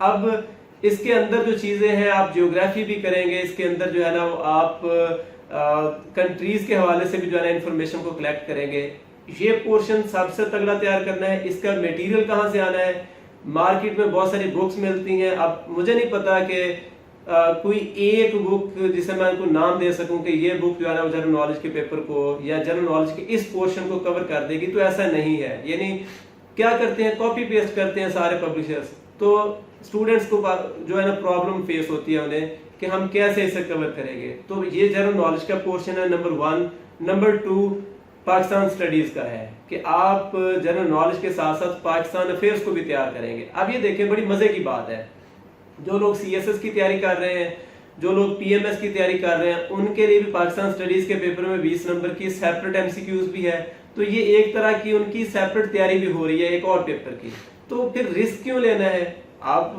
اب اس کے اندر جو چیزیں ہیں آپ جیوگرافی بھی کریں گے، اس کے اندر جو ہے نا وہ آپ کنٹریز کے حوالے سے بھی جو ہے نا انفارمیشن کو کلیکٹ کریں گے. یہ پورشن سب سے تگڑا تیار کرنا ہے. اس کا میٹیریل کہاں سے آنا ہے؟ مارکیٹ میں بہت ساری بکس ملتی ہیں. اب مجھے نہیں پتا کہ کوئی ایک بک جسے میں کو نام دے سکوں کہ یہ بک جو ہے نا جنرل نالج کے پیپر کو یا جنرل نالج کے اس پورشن کو کور کر دے گی، تو ایسا نہیں ہے. یعنی کیا کرتے ہیں، کاپی پیسٹ کرتے ہیں سارے پبلشرز. تو اسٹوڈنٹس کو جو ہے نا پرابلم فیس ہوتی ہے انہیں کہ ہم کیسے اسے کور کریں گے. تو یہ جنرل نالج کا پورشن ہے نمبر 1. نمبر 2 پاکستان اسٹڈیز کا ہے کہ آپ جنرل نالج کے ساتھ ساتھ پاکستان افیئرس کو بھی تیار کریں گے. اب یہ دیکھیں بڑی مزے کی بات ہے، جو لوگ سی ایس ایس کی تیاری کر رہے ہیں، جو لوگ پی ایم ایس کی تیاری کر رہے ہیں، ان کے لیے بھی پاکستان اسٹڈیز کے پیپر میں 20 نمبر کی سیپریٹ ایم سی کیوز بھی ہے. تو یہ ایک طرح کی ان کی سیپریٹ تیاری بھی ہو رہی ہے ایک اور پیپر کی. تو پھر رسک کیوں لینا ہے؟ آپ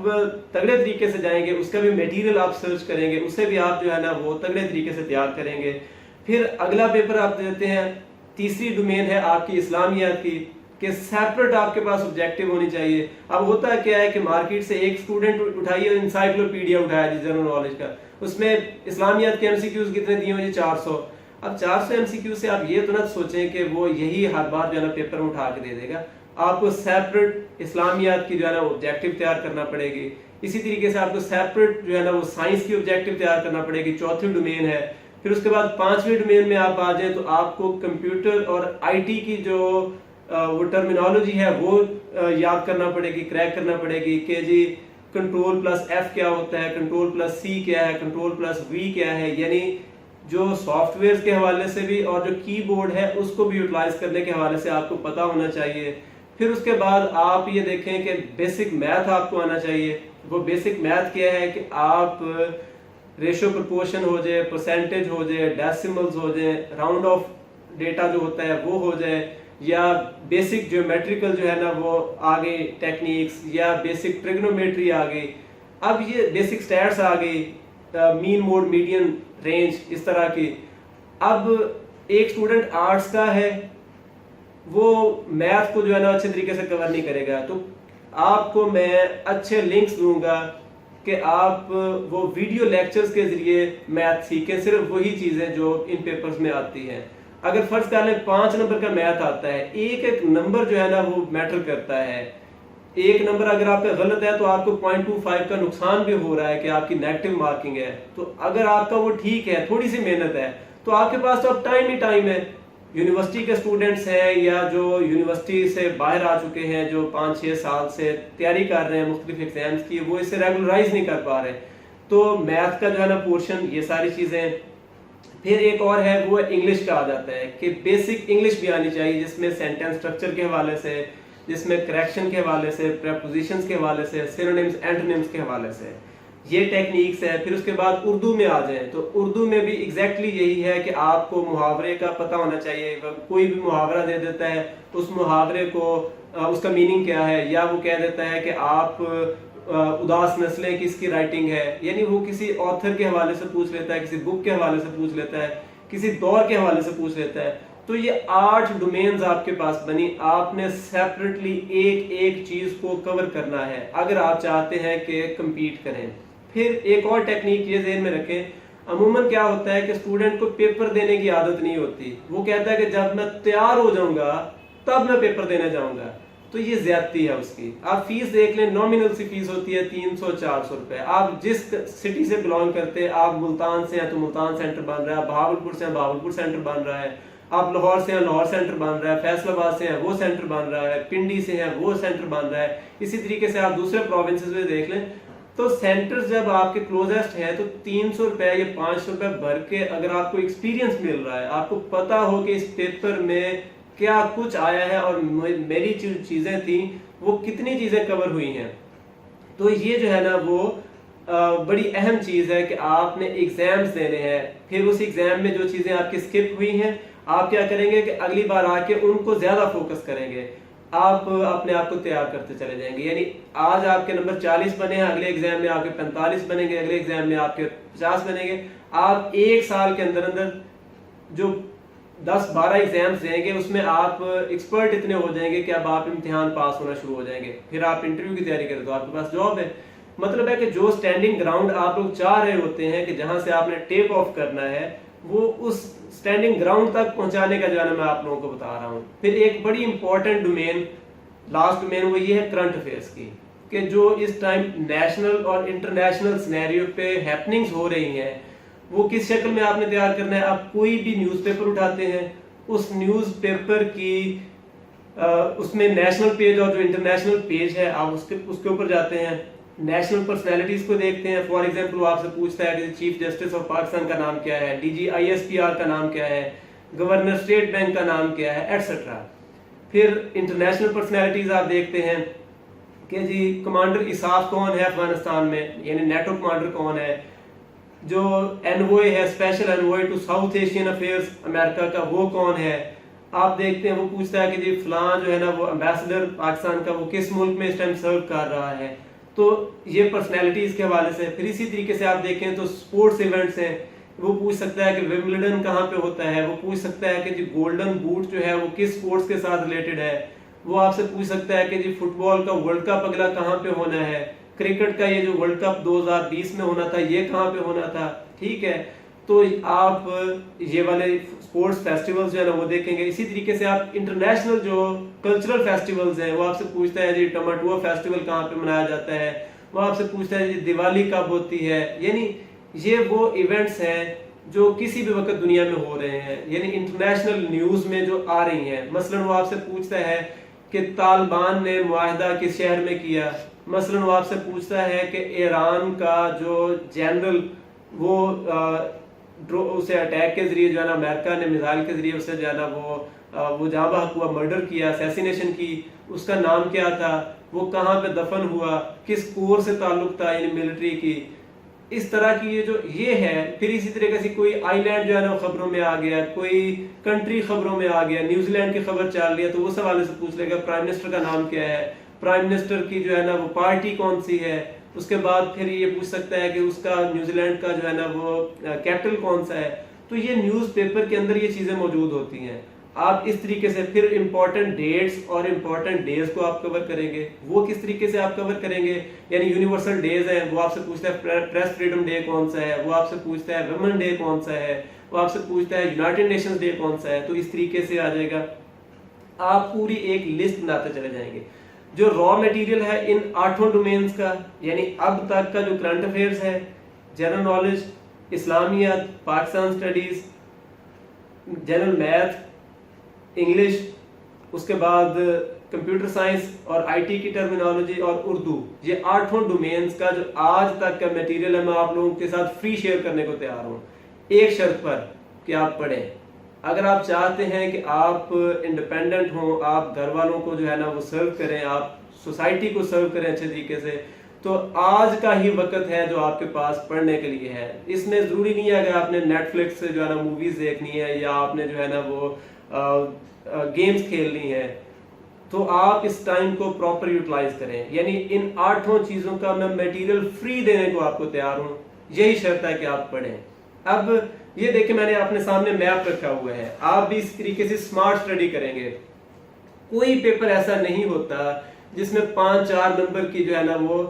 تگڑے طریقے سے جائیں گے، اس کا بھی میٹیریل آپ سرچ کریں گے، اسے بھی آپ جو ہے نا وہ تگڑے طریقے سے تیار کریں گے. پھر اگلا پیپر آپ دیتے ہیں، تیسری ڈومین ہے آپ کی اسلامیات کی، کہ سیپریٹ آپ کے پاس آبجیکٹیو ہونی چاہیے. اب ہوتا کیا ہے کہ مارکیٹ سے ایک اسٹوڈنٹ اٹھائیے انسائکلوپیڈیا اٹھایا جی جنرل نالج کا، اس میں اسلامیات کے ایم سی کیوز کتنے دیے ہوئے جی 400. اب 400 ایم سی کیو سے آپ یہ تو نہ سوچیں کہ وہ یہی ہر بار جو ہے نا پیپر میں اٹھا کے دے دے گا. آپ کو سیپریٹ اسلامیات کی جو ہے نا آبجیکٹیو تیار کرنا پڑے گی. اسی طریقے سے آپ کو سیپریٹ جو ہے نا وہ سائنس کی آبجیکٹیو تیار کرنا پڑے گی. چوتھی ڈومین ہے. پھر اس کے بعد 5ویں ڈومین میں آپ آ جائیں تو آپ کو کمپیوٹر اور آئی ٹی کی جو وہ ٹرمینالوجی ہے وہ یاد کرنا پڑے گی، کریک کرنا پڑے گی کہ جی کنٹرول پلس ایف کیا ہوتا ہے، کنٹرول پلس سی کیا ہے، کنٹرول پلس وی کیا ہے. یعنی جو سافٹ ویئر کے حوالے سے بھی اور جو کی بورڈ ہے اس کو بھی یوٹیلائز کرنے کے حوالے سے آپ کو پتا ہونا چاہیے. پھر اس کے بعد آپ یہ دیکھیں کہ بیسک میتھ آپ کو آنا چاہیے. وہ بیسک میتھ کیا ہے کہ آپ ریشو پرپورشن ہو جائے، پرسنٹیج ہو جائے، ڈیسیملز ہو جائے، راؤنڈ آف ڈیٹا جو ہوتا ہے وہ ہو جائے، یا بیسک جیومیٹریکل جو ہے نا وہ آگے ٹیکنیکس، یا بیسک ٹریگنومیٹری آ گئی. اب یہ بیسک سٹیٹس آ گئی، مین موڈ میڈین رینج اس طرح کی. اب ایک اسٹوڈنٹ آرٹس کا ہے، وہ میتھ کو جو ہے نا اچھے طریقے سے کور نہیں کرے گا. تو آپ کو میں اچھے لنکس دوں گا کہ آپ وہ ویڈیو لیکچرز کے ذریعے میتھ سیکھیں، صرف وہی چیزیں جو ان پیپرز میں آتی ہیں. اگر فرض کر لیں 5 نمبر کا میتھ آتا ہے، ایک ایک نمبر جو ہے نا وہ میٹر کرتا ہے. ایک نمبر اگر آپ کا غلط ہے تو آپ کو 0.25 کا نقصان بھی ہو رہا ہے کہ آپ کی نیگیٹو مارکنگ ہے. تو اگر آپ کا وہ ٹھیک ہے، تھوڑی سی محنت ہے، تو آپ کے پاس تو اب ٹائم ہی ٹائم ہے. یونیورسٹی کے اسٹوڈنٹس ہیں یا جو یونیورسٹی سے باہر آ چکے ہیں، جو 5-6 سال سے تیاری کر رہے ہیں مختلف ایگزامز کی، وہ اسے ریگولرائز نہیں کر پا رہے. تو میتھ کا جو ہے نا پورشن، یہ ساری چیزیں. پھر ایک اور ہے وہ انگلش کا آ جاتا ہے کہ بیسک انگلش بھی آنی چاہیے، جس میں سینٹینس اسٹرکچر کے حوالے سے، جس میں کریکشن کے حوالے سے، پریپوزیشنز کے حوالے سے، سینونیمز اینٹونیمز کے حوالے سے، یہ ٹیکنیکس ہے. پھر اس کے بعد اردو میں آ جائیں تو اردو میں بھی ایگزیکٹلی یہی ہے کہ آپ کو محاورے کا پتہ ہونا چاہیے. کوئی بھی محاورہ دے دیتا ہے، اس محاورے کو اس کا میننگ کیا ہے، یا وہ کہہ دیتا ہے کہ آپ اداس نسلیں کس کی رائٹنگ ہے، یعنی وہ کسی آتھر کے حوالے سے پوچھ لیتا ہے، کسی بک کے حوالے سے پوچھ لیتا ہے، کسی دور کے حوالے سے پوچھ لیتا ہے. تو یہ 8 ڈومینز آپ کے پاس بنی. آپ نے سیپریٹلی ایک ایک چیز کو کور کرنا ہے اگر آپ چاہتے ہیں کہ کمپیٹ کریں. پھر ایک اور ٹیکنیک یہ ذہن میں رکھیں، عموماً کیا ہوتا ہے کہ اسٹوڈنٹ کو پیپر دینے کی عادت نہیں ہوتی. وہ کہتا ہے کہ جب میں تیار ہو جاؤں گا تب میں پیپر دینے جاؤں گا. تو یہ زیادتی ہے اس کی. آپ فیس دیکھ لیں، نومینل سی فیس ہوتی ہے 300-400 روپے. آپ جس سٹی سے بلانگ کرتے ہیں، آپ ملتان سے ہیں تو ملتان سینٹر بن رہا ہے، بہاولپور سے ہیں بہاولپور سینٹر بن رہا ہے، آپ لاہور سے ہیں لاہور سینٹر بن رہا ہے، فیصل آباد سے ہیں وہ سینٹر بن رہا ہے، پنڈی سے ہیں وہ سینٹر بن رہا ہے. اسی طریقے سے آپ دوسرے پروونسز میں دیکھ لیں. تو سینٹرز جب آپ کے کلوزسٹ ہیں تو 300 روپے یا 500 روپے بھر کے اگر آپ کو ایکسپیرینس مل رہا ہے، آپ کو پتا ہو کہ اس پیپر میں کیا کچھ آیا ہے اور میری چیزیں تھیں وہ کتنی چیزیں کور ہوئی ہیں، تو یہ جو ہے نا وہ بڑی اہم چیز ہے کہ آپ نے ایگزامز دینے ہیں. پھر اس ایگزام میں جو چیزیں آپ کی سکپ ہوئی ہیں، آپ کیا کریں گے کہ اگلی بار آ کے ان کو زیادہ فوکس کریں گے. آپ اپنے آپ کو تیار کرتے چلے جائیں گے. یعنی آج آپ کے نمبر 40 بنے ہیں، اگلے ایگزام میں آپ کے 45 بنیں گے، اگلے ایگزام میں آپ کے 50 بنیں گے. آپ ایک سال کے اندر اندر جو 10-12 ایگزامز دیں گے اس میں آپ ایکسپرٹ اتنے ہو جائیں گے کہ اب آپ امتحان پاس ہونا شروع ہو جائیں گے. پھر آپ انٹرویو کی تیاری کریں تو آپ کے پاس جاب ہے. مطلب ہے کہ جو سٹینڈنگ گراؤنڈ آپ لوگ چاہ رہے ہوتے ہیں کہ جہاں سے آپ نے ٹیک آف کرنا ہے وہ اس سٹینڈنگ گراؤنڈ تک پہنچانے کا جو ہے نا میں آپ لوگوں کو بتا رہا ہوں. پھر ایک بڑی امپورٹنٹ ڈومین لاسٹ ڈومین وہ یہ ہے کرنٹ افیئرس کی کہ جو اس ٹائم نیشنل اور انٹرنیشنل سینیریو پہ ہیپننگز ہو رہی ہیں وہ کس شکل میں آپ نے تیار کرنا ہے. آپ کوئی بھی نیوز پیپر اٹھاتے ہیں اس نیوز پیپر کی اس میں نیشنل پیج اور جو انٹرنیشنل پیج ہے آپ اس کے اوپر جاتے ہیں, نیشنل پرسنالٹیز کو دیکھتے ہیں. فار ایگزامپل وہ آپ سے پوچھتا ہے کہ چیف جسٹس آف پاکستان کا نام کیا ہے, DGISPR کا نام کیا ہے, گورنر اسٹیٹ بینک کا نام کیا ہے, ایٹسٹرا. پھر انٹرنیشنل پرسنالٹیز آپ دیکھتے ہیں کہ جی کمانڈر اساف کون ہے افغانستان میں, یعنی نیٹو کمانڈر کون ہے, جو انوائے ہے special envoy to South Asian affairs امریکہ کا وہ کون ہے. آپ دیکھتے ہیں وہ پوچھتا ہے کہ جی فلاں جو ہے نا وہ امبیسڈر پاکستان کا وہ کس ملک میں اس ٹائم سرو کر رہا ہے. تو یہ پرسنالٹیز کے حوالے سے. پھر اسی طریقے سے آپ دیکھیں تو سپورٹس ایونٹس ہیں, وہ پوچھ سکتا ہے کہ ومبلڈن کہاں پہ ہوتا ہے, وہ پوچھ سکتا ہے کہ جی گولڈن بوٹ جو ہے وہ کس سپورٹس کے ساتھ ریلیٹڈ ہے, وہ آپ سے پوچھ سکتا ہے کہ جی فٹ بال کا ورلڈ کپ اگلا کہاں پہ ہونا ہے, کرکٹ کا یہ جو ورلڈ کپ 2020 میں ہونا تھا یہ کہاں پہ ہونا تھا. ٹھیک ہے, تو آپ یہ والے سپورٹس فیسٹیولز جو ہے نا وہ دیکھیں گے. اسی طریقے سے آپ انٹرنیشنل جو کلچرل فیسٹیولز ہیں وہ آپ سے پوچھتا ہے جی ٹماٹوا فیسٹیول کہاں پہ منایا جاتا ہے, وہ آپ سے پوچھتا ہے جی دیوالی کب ہوتی ہے. یعنی یہ وہ ایونٹس ہیں جو کسی بھی وقت دنیا میں ہو رہے ہیں, یعنی انٹرنیشنل نیوز میں جو آ رہی ہیں. مثلا وہ آپ سے پوچھتا ہے کہ طالبان نے معاہدہ کس شہر میں کیا, مثلا وہ آپ سے پوچھتا ہے کہ ایران کا جو جنرل وہ اسے اٹیک کے ذریعے جو ہے نا امریکہ نے میزائل کے ذریعے اسے جو ہے نا وہ جاں بحق ہوا, مرڈر کیا, اسیسینیشن کی, اس کا نام کیا تھا, وہ کہاں پہ دفن ہوا, کس کور سے تعلق تھا یعنی ملٹری کی. اس طرح کی یہ ہے. پھر اسی طریقے سے کوئی آئی لینڈ جو ہے نا خبروں میں آ گیا, کوئی کنٹری خبروں میں آ گیا, نیوزی لینڈ کی خبر چل رہی ہے تو اس حوالے سے پوچھ لے گا پرائم منسٹر کا نام کیا ہے, پرائم منسٹر کی جو ہے نا وہ پارٹی کون سی ہے. اس کے بعد پھر یہ پوچھ سکتا ہے کہ اس کا نیوزی لینڈ کا جو ہے نا وہ کیپٹل کون سا ہے. تو یہ نیوز پیپر کے اندر یہ چیزیں موجود ہوتی ہیں. آپ اس طریقے سے پھر امپورٹنٹ ڈیٹس اور امپورٹنٹ ڈیز کو آپ کور کریں گے. وہ کس طریقے سے آپ کور کریں گے, یعنی یونیورسل ڈیز ہیں وہ آپ سے پوچھتا ہے پریس فریڈم ڈے کون سا ہے, وہ آپ سے پوچھتا ہے ویمن ڈے کون سا ہے, وہ آپ سے پوچھتا ہے یونائٹڈ نیشنز ڈے کون سا ہے. تو اس طریقے سے آ جائے گا. آپ پوری ایک لسٹ بناتے چلے جائیں گے. جو را میٹیریل ہے ان 8 ڈومینز کا, یعنی اب تک کا جو کرنٹ افیئرز ہے, جنرل نالج, اسلامیات, Pakistan studies, general math, English, اس کے بعد کمپیوٹر سائنس اور آئی ٹی کی ٹرمینالوجی اور اردو, یہ 8 ڈومینز کا جو آج تک کا میٹیریل ہے میں آپ لوگوں کے ساتھ فری شیئر کرنے کو تیار ہوں, ایک شرط پر کہ آپ پڑھیں. اگر آپ چاہتے ہیں کہ آپ انڈیپینڈنٹ ہوں, آپ گھر والوں کو جو ہے نا وہ سرو کریں, آپ سوسائٹی کو سرو کریں اچھے طریقے سے, تو آج کا ہی وقت ہے جو آپ کے پاس پڑھنے کے لیے ہے. اس میں ضروری نہیں ہے کہ آپ نے نیٹ فلکس سے جو ہے نا موویز دیکھنی ہے یا آپ نے جو ہے نا وہ گیمز کھیلنی ہے. تو آپ اس ٹائم کو پراپر یوٹیلائز کریں. یعنی ان 8 چیزوں کا میں میٹیریل فری دینے کو آپ کو تیار ہوں, یہی شرط ہے کہ آپ پڑھیں. اب یہ دیکھیں میں نے اپنے سامنے میپ رکھا ہوا ہے, آپ بھی اس طریقے سے سمارٹ اسٹڈی کریں گے. کوئی پیپر ایسا نہیں ہوتا جس میں 5-4 نمبر کی جو ہے نا وہ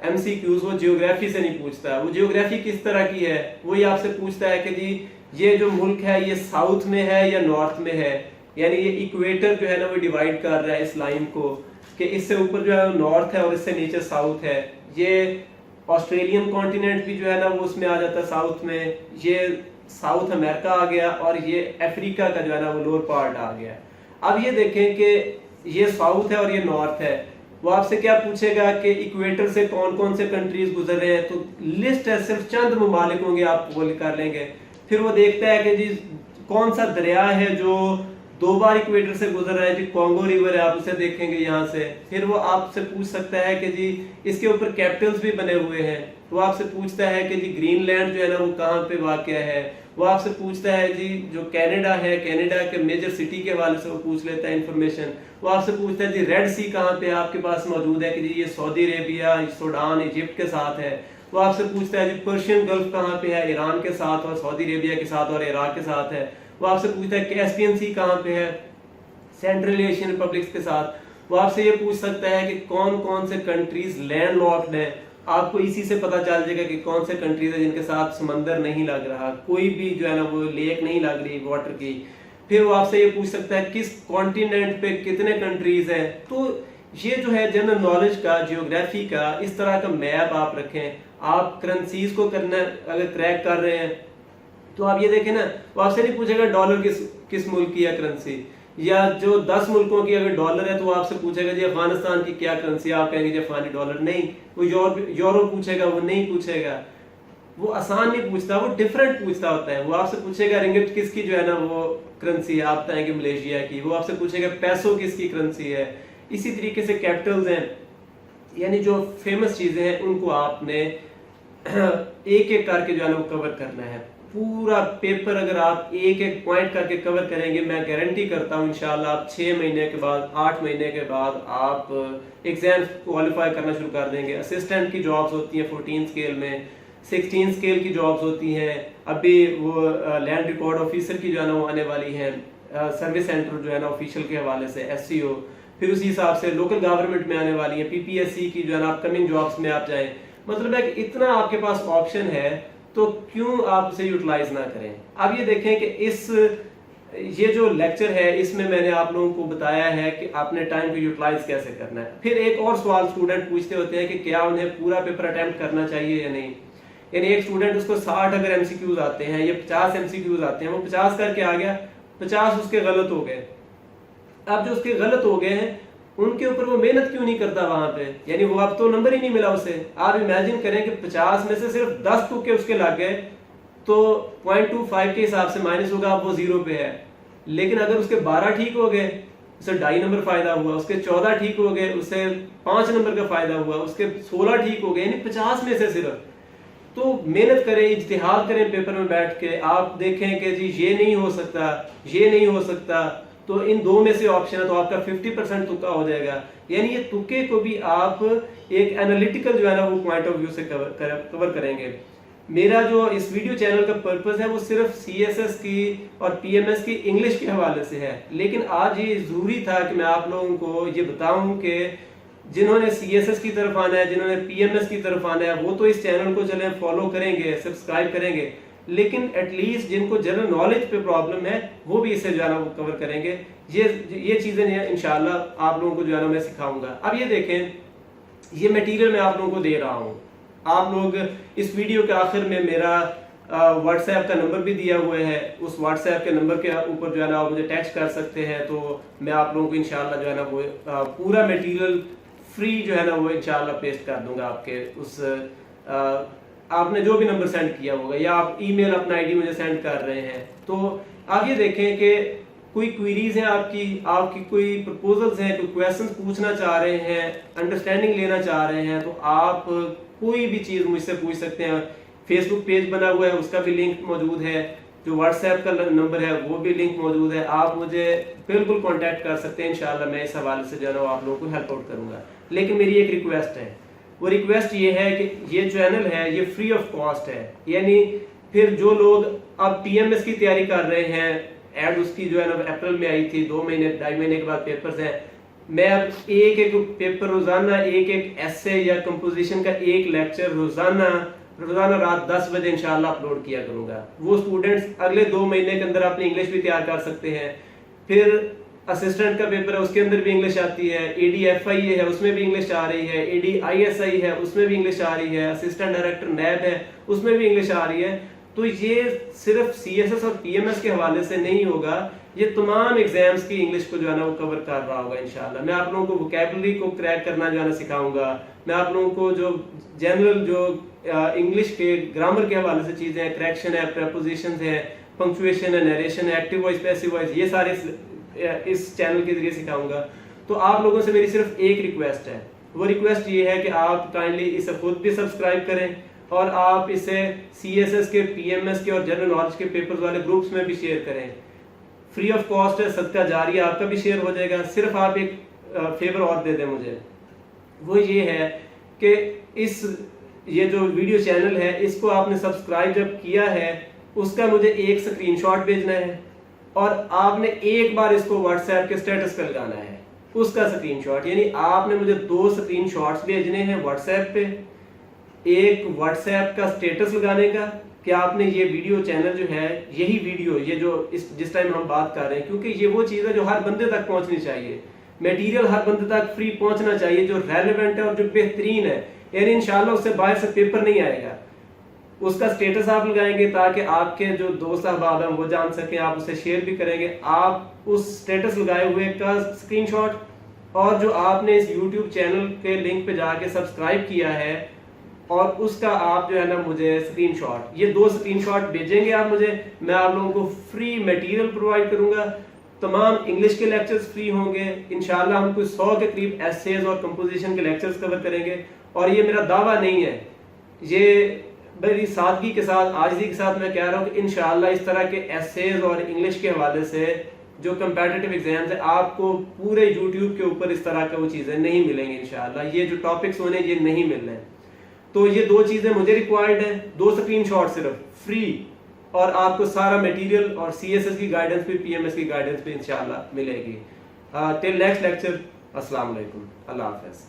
ایم سی کیوز وہ جیوگرافی سے نہیں پوچھتا. وہ جیوگرافی کس طرح کی ہے, وہی آپ سے پوچھتا ہے کہ جی یہ جو ملک ہے یہ ساؤتھ میں ہے یا نارتھ میں ہے, یعنی یہ ایکویٹر جو ہے نا وہ ڈیوائیڈ کر رہا ہے اس لائن کو کہ اس سے اوپر جو ہے نارتھ ہے اور اس سے نیچے ساؤتھ ہے. یہ آسٹریلین کانٹیننٹ بھی جو ہے نا وہ اس میں آ جاتا ہے ساؤتھ میں, یہ ساؤتھ امریکہ آ گیا, اور یہ افریقہ کا جو ہے نا وہ لوور پارٹ آ گیا. اب یہ دیکھیں کہ یہ ساؤتھ ہے اور یہ نارتھ ہے. وہ آپ سے کیا پوچھے گا کہ ایکویٹر سے کون کون سے کنٹریز گزر رہے ہیں, تو لسٹ ہے صرف چند ممالک ہوں گے, آپ وہ کر لیں گے. پھر وہ دیکھتا ہے کہ جی کون سا دریا ہے جو 2 بار ایکویٹر سے گزر رہا ہے, جی کانگو ریور ہے, آپ اسے دیکھیں گے یہاں سے. پھر وہ آپ سے پوچھ سکتا ہے کہ جی اس کے اوپر کیپٹلز بھی بنے ہوئے ہیں. وہ آپ سے پوچھتا ہے کہ جی گرین لینڈ جو ہے نا وہ کہاں پہ واقع ہے. وہ آپ سے پوچھتا ہے جی جو کینیڈا ہے, کینیڈا کے میجر سٹی کے حوالے سے وہ پوچھ لیتا ہے انفارمیشن. وہ آپ سے پوچھتا ہے جی ریڈ سی کہاں پہ آپ کے پاس موجود ہے, کہ جی یہ سعودی عربیہ, سوڈان, ایجپٹ کے ساتھ ہے. وہ آپ سے پوچھتا ہے جی پرشین گلف کہاں پہ ہے, ایران کے ساتھ اور سعودی عربیہ کے ساتھ اور عراق کے ساتھ ہے. وہ آپ سے پوچھتا ہے کیسپین سی کہاں پہ ہے, سینٹرل ایشین ریپبلکس کے ساتھ. وہ آپ سے یہ پوچھ سکتا ہے کہ کون کون سے کنٹریز لینڈ لاکڈ ہیں. آپ کو اسی سے پتہ چل جائے گا کہ کون سے کنٹریز ہیں جن کے ساتھ سمندر نہیں لگ رہا, کوئی بھی جو ہے نا وہ لیک نہیں لگ رہی واٹر کی. پھر وہ آپ سے یہ پوچھ سکتا ہے کس کانٹیننٹ پہ کتنے کنٹریز ہیں. تو یہ جو ہے جنرل نالج کا, جیوگرافی کا, اس طرح کا میپ آپ رکھیں. آپ کرنسیز کو کرنا اگر کریک کر رہے ہیں تو آپ یہ دیکھیں نا, وہ آپ سے نہیں پوچھے گا ڈالر کس ملک کی ہے کرنسی, یا جو 10 ملکوں کی اگر ڈالر ہے تو وہ آپ سے پوچھے گا جی افغانستان کی کیا کرنسی, آپ کہیں گے جی افغانی ڈالر. نہیں, وہ یورو پوچھے گا, وہ نہیں پوچھے گا. وہ آسان نہیں پوچھتا, وہ ڈفرینٹ پوچھتا ہوتا ہے. وہ آپ سے پوچھے گا رنگٹ کس کی جو ہے نا وہ کرنسی ہے, آپ بتائیں گے ملیشیا کی. وہ آپ سے پوچھے گا پیسو کس کی کرنسی ہے. اسی طریقے سے کیپٹلز ہیں, یعنی جو فیمس چیزیں ہیں ان کو آپ نے ایک ایک کر کے جو ہے نا وہ کور کرنا ہے. پورا پیپر اگر آپ ایک ایک پوائنٹ کر کے کور کریں گے, میں گارنٹی کرتا ہوں انشاءاللہ آپ 6 مہینے کے بعد 8 مہینے کے بعد آپ ایگزام کوالیفائی کرنا شروع کر دیں گے. اسسٹنٹ کی جابز ہوتی ہیں 14 اسکیل میں, 16 اسکیل کی جابز ہوتی ہیں. ابھی وہ لینڈ ریکارڈ آفیسر کی جو ہے نا وہ آنے والی ہیں, سروس سینٹر جو ہے نا آفیشیل کے حوالے سے SCO. پھر اسی حساب سے لوکل گورنمنٹ میں آنے والی ہیں, PPSC کی جو ہے نا اپ کمنگ جابز میں آپ جائیں. مطلب ہے کہ اتنا آپ کے پاس آپشن ہے تو کیوں آپ اسے یوٹیلائز نہ کریں. اب یہ دیکھیں کہ یہ جو لیکچر ہے اس میں نے آپ لوگوں کو بتایا ہے کہ آپ نے ٹائم کو یوٹیلائز کیسے کرنا ہے. پھر ایک اور سوال اسٹوڈنٹ پوچھتے ہوتے ہیں کہ کیا انہیں پورا پیپر اٹیمپٹ کرنا چاہیے یا نہیں. یعنی ایک اسٹوڈنٹ اس کو 60 اگر MCQs آتے ہیں یا 50 MCQs آتے ہیں, وہ 50 کر کے آ گیا, 50 اس کے غلط ہو گئے. اب جو اس کے غلط ہو گئے ہیں ان کے اوپر وہ محنت کیوں نہیں کرتا وہاں پہ, یعنی وہ اب تو نمبر ہی نہیں ملا اسے. آپ امیجن کریں کہ 50 میں سے صرف 10 تکے اس کے لگ گئے تو 0.25 کے حساب سے مائنس ہوگا, اب وہ 0 پہ ہے. لیکن اگر اس کے 12 ٹھیک ہو گئے اسے 2.5 نمبر فائدہ ہوا, اس کے 14 ٹھیک ہو گئے اسے 5 نمبر کا فائدہ ہوا, اس کے 16 ٹھیک ہو گئے, یعنی 50 میں سے صرف. تو محنت کریں, اجتہاد کریں پیپر میں بیٹھ کے. آپ دیکھیں کہ جی یہ نہیں ہو سکتا, یہ نہیں ہو سکتا, تو ان دو میں سے آپشن ہے تو آپ کا 50% تکا ہو جائے گا. یعنی یہ تکے کو بھی آپ ایک انالیٹیکل جو ہے نا وہ پوائنٹ آف ویو سے کور کریں گے. میرا جو اس ویڈیو چینل کا پرپس ہے وہ صرف CSS کی اور PMS کی انگلش کے حوالے سے ہے. لیکن آج یہ ضروری تھا کہ میں آپ لوگوں کو یہ بتاؤں کہ جنہوں نے CSS کی طرف آنا ہے, جنہوں نے PMS کی طرف آنا ہے, وہ تو اس چینل کو چلیں فالو کریں گے, سبسکرائب کریں گے. لیکن ایٹ لیسٹ جن کو جنرل نالج پہ پرابلم ہے وہ بھی اسے جو ہے نا وہ کور کریں گے. یہ چیزیں انشاءاللہ آپ لوگوں کو جو ہے نا میں سکھاؤں گا. اب یہ دیکھیں, یہ میٹیریل میں آپ لوگوں کو دے رہا ہوں. آپ لوگ اس ویڈیو کے آخر میں میرا واٹس ایپ کا نمبر بھی دیا ہوا ہے, اس واٹس ایپ کے نمبر کے اوپر جو ہے نا مجھے ٹیکسٹ کر سکتے ہیں. تو میں آپ لوگوں کو انشاءاللہ جو ہے نا وہ پورا میٹیریل فری جو ہے نا وہ انشاءاللہ پیسٹ کر دوں گا آپ کے اس آپ نے جو بھی نمبر سینڈ کیا ہوگا, یا آپ ای میل اپنا ID مجھے سینڈ کر رہے ہیں. تو آپ یہ دیکھیں کہ کوئی کوئریز ہیں آپ کی کوئی پرپوزلز ہیں, کوئی کویسچنز پوچھنا چاہ رہے ہیں, انڈرسٹینڈنگ لینا چاہ رہے ہیں, تو آپ کوئی بھی چیز مجھ سے پوچھ سکتے ہیں. فیس بک پیج بنا ہوا ہے, اس کا بھی لنک موجود ہے. جو واٹس ایپ کا نمبر ہے وہ بھی لنک موجود ہے. آپ مجھے بالکل کانٹیکٹ کر سکتے ہیں. انشاءاللہ میں اس حوالے سے جو ہے آپ لوگوں کو ہیلپ آؤٹ کروں گا. لیکن میری ایک ریکویسٹ ہے, وہ ریکویسٹ یہ ہے کہ یہ چینل ہے یہ فری آف کاسٹ ہے. یعنی پھر جو لوگ اب TMS کی تیاری کر رہے ہیں, ایڈ اس کی جو ہے نا اپریل میں آئی تھی, 2 مہینے 2.5 مہینے کے بعد پیپرز ہیں. میں اب ایک ایک پیپر روزانہ, ایک ایسے یا کمپوزیشن کا ایک لیکچر روزانہ رات 10 بجے انشاءاللہ اپلوڈ کیا کروں گا. وہ اسٹوڈنٹس اگلے 2 مہینے کے اندر اپنی انگلش بھی تیار کر سکتے ہیں. پھر اسسٹنٹ کا پیپر ہے اس کے اندر بھی انگلش آتی ہے, ADFIA ہے اس میں بھی انگلش آ رہی ہے, ADISI ہے اس میں بھی انگلش آ رہی ہے, اسسٹنٹ ڈائریکٹر NAB ہے اس میں بھی انگلش آ رہی ہے. تو یہ صرف CSS اور PMS کے حوالے سے نہیں ہوگا, یہ تمام ایگزامز کی انگلش کو جو ہے نا وہ کور کر رہا ہوگا انشاءاللہ. میں آپ لوگوں کو ووکیبلری کو کریک کرنا جو ہے نا سکھاؤں گا. میں آپ لوگوں کو جو جنرل جو انگلش کے گرامر کے حوالے سے چیزیں ہیں, کریکشن ہے, پریپوزیشنز ہیں, پنکچویشن ہے, نیریشن ہے, ایکٹیو وائس, پیسیو وائس, یہ سارے اس چینل کے ذریعے سکھاؤں گا. تو آپ لوگوں سے میری صرف ایک ریکویسٹ ہے, وہ ریکویسٹ یہ ہے کہ آپ کائنڈلی اسے خود بھی سبسکرائب کریں اور آپ اسے CSS کے, PMS کے اور جنرل نالج کے پیپرز والے گروپس میں بھی شیئر کریں. فری آف کاسٹ ہے, صدقہ جاریہ آپ کا بھی شیئر ہو جائے گا. صرف آپ ایک فیور اور دے دیں مجھے, وہ یہ ہے کہ یہ جو ویڈیو چینل ہے اس کو آپ نے سبسکرائب جب کیا ہے اس کا مجھے ایک اسکرین شاٹ بھیجنا ہے, اور آپ نے ایک بار اس کو واٹس ایپ کے اسٹیٹس پہ لگانا ہے اس کا اسکرین شاٹ. یعنی آپ نے مجھے 2 اسکرین شاٹس بھیجنے ہیں واٹس ایپ پہ, ایک واٹس ایپ کا اسٹیٹس لگانے کا کہ آپ نے یہ ویڈیو چینل جو ہے, یہی ویڈیو یہ جو جس ٹائم ہم بات کر رہے ہیں, کیونکہ یہ وہ چیز ہے جو ہر بندے تک پہنچنی چاہیے, میٹیریل ہر بندے تک فری پہنچنا چاہیے جو ریلیونٹ ہے اور جو بہترین ہے, یعنی انشاءاللہ اس سے باہر سے پیپر نہیں آئے گا. اس کا سٹیٹس آپ لگائیں گے تاکہ آپ کے جو دوست احباب ہیں وہ جان سکیں, آپ اسے شیئر بھی کریں گے. آپ اس سٹیٹس لگائے ہوئے کا اسکرین شاٹ اور جو آپ نے اس یوٹیوب چینل کے لنک پہ جا کے سبسکرائب کیا ہے اور اس کا آپ جو ہے نا مجھے اسکرین شاٹ, یہ 2 اسکرین شاٹ بھیجیں گے آپ مجھے, میں آپ لوگوں کو فری میٹیریل پرووائڈ کروں گا. تمام انگلش کے لیکچرز فری ہوں گے انشاءاللہ. ہم کوئی 100 کے قریب ایسیز اور کمپوزیشن کے لیکچرز کور کریں گے. اور یہ میرا دعویٰ نہیں ہے, یہ بڑی سادگی کے ساتھ عاجزی کے ساتھ میں کہہ رہا ہوں کہ انشاءاللہ اس طرح کے ایسیز اور انگلش کے حوالے سے جو کمپیٹیٹیو ایگزامز ہیں آپ کو پورے یوٹیوب کے اوپر اس طرح کا وہ چیزیں نہیں ملیں گی انشاءاللہ. یہ جو ٹاپکس ہونے یہ نہیں مل رہے ہیں. تو یہ 2 چیزیں مجھے ریکوائرڈ ہیں, 2 اسکرین شاٹ صرف فری, اور آپ کو سارا میٹیریل اور سی ایس ایس کی گائیڈنس بھی پی ایم ایس کی گائیڈنس بھی انشاءاللہ ملے گی. ٹل نیکسٹ لیکچر, السلام علیکم, اللہ حافظ.